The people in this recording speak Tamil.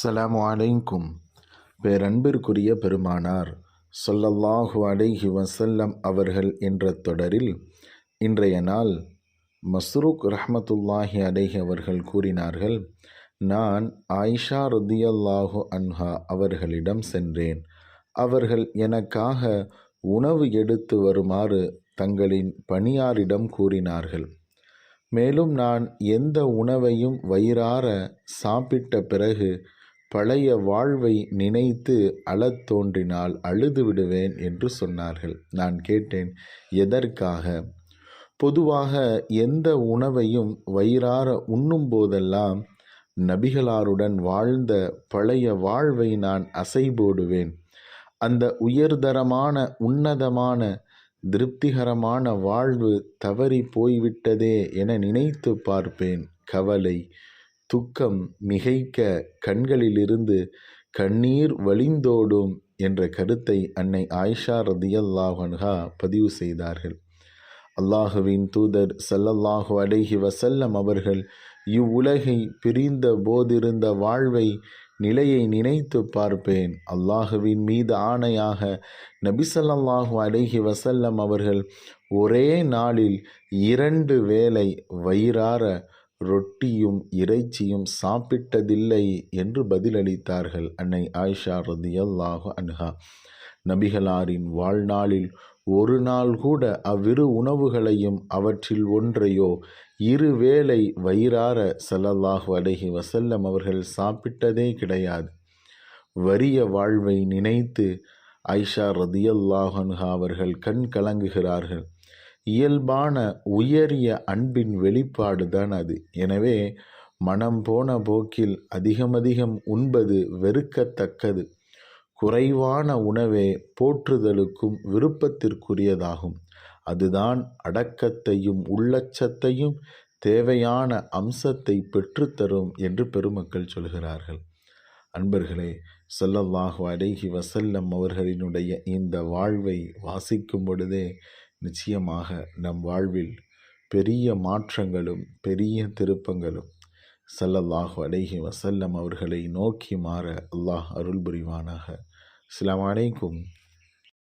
அஸ்ஸலாமு அலைக்கும். பேரன்பிற்குரிய பெருமானார் ஸல்லல்லாஹு அலைஹி வஸல்லம் அவர்கள் என்ற தொடரில் இன்றைய நாள் மஸ்ரூக் ரஹ்மத்துல்லாஹி அலைஹி அவர்கள் கூறினார்கள், நான் ஆயிஷா ரதியல்லாஹு அன்ஹா அவர்களிடம் சென்றேன். அவர்கள் எனக்காக உணவு எடுத்து வருமாறு தங்களின் பணியாரிடம் கூறினார்கள். மேலும் நான் எந்த உணவையும் வயிறார சாப்பிட்ட பிறகு பழைய வாழ்வை நினைத்து அழத் தோன்றினால் அழுது விடுவேன் என்று சொன்னார்கள். நான் கேட்டேன், எதற்காக? பொதுவாக எந்த உணவையும் வயிறார உண்ணும் போதெல்லாம் நபிகளாருடன் வாழ்ந்த பழைய வாழ்வை நான் அசை போடுவேன். அந்த உயர்தரமான உன்னதமான திருப்திகரமான வாழ்வு தவறி போய்விட்டதே என நினைத்து பார்ப்பேன். கவலை, துக்கம் மிகைக்க கண்களிலிருந்து கண்ணீர் வழிந்தோடும் என்ற கருத்தை அன்னை ஆயிஷா ரதியல்லாஹு அன்ஹா பதிவு செய்தார்கள். அல்லாஹுவின் தூதர் ஸல்லல்லாஹு அலைஹி வஸல்லம் அவர்கள் இவ்வுலகை பிரிந்த போதிருந்த வாழ்வை நிலையை நினைத்து பார்ப்பேன். அல்லாஹுவின் மீது ஆணையாக நபி ஸல்லல்லாஹு அலைஹி வஸல்லம் அவர்கள் ஒரே நாளில் 2 வேளை வயிறார ரொட்டியும் இறைச்சியும் சாப்பிட்டதில்லை என்று பதிலளித்தார்கள் அன்னை ஆயிஷா ரதியல்லாஹு அன்ஹா. நபிகளாரின் வாழ்நாளில் ஒரு நாள் கூட அவ்விரு உணவுகளையும் அவற்றில் ஒன்றையோ 2 வேளை வயிறார ஸல்லல்லாஹு அலைஹி வஸல்லம் அவர்கள் சாப்பிட்டதே கிடையாது. வறிய வாழ்வை நினைத்து ஆயிஷா ரதியல்லாஹு அன்ஹா அவர்கள் கண் கலங்குகிறார்கள். இயல்பான உயரிய அன்பின் வெளிப்பாடுதான் அது. எனவே மனம் போன போக்கில் அதிகம் உண்பது வெறுக்கத்தக்கது. குறைவான உணவே போற்றுதலுக்கும் விருப்பத்திற்குரியதாகும். அதுதான் அடக்கத்தையும் உள்ளச்சத்தையும் தேவையான அம்சத்தை பெற்றுத்தரும் என்று பெருமக்கள் சொல்கிறார்கள். அன்பர்களே, ஸல்லல்லாஹு அலைஹி வஸல்லம் அவர்களினுடைய இந்த வாழ்வை வாசிக்கும் பொழுதே நிச்சயமாக நம் வாழ்வில் பெரிய மாற்றங்களும் பெரிய திருப்பங்களும் ஸல்லல்லாஹு அலைஹி வஸல்லம் அவர்களை நோக்கி மாற அல்லாஹ் அருள் புரிவானாக. அஸ்ஸலாமு அலைக்கும்.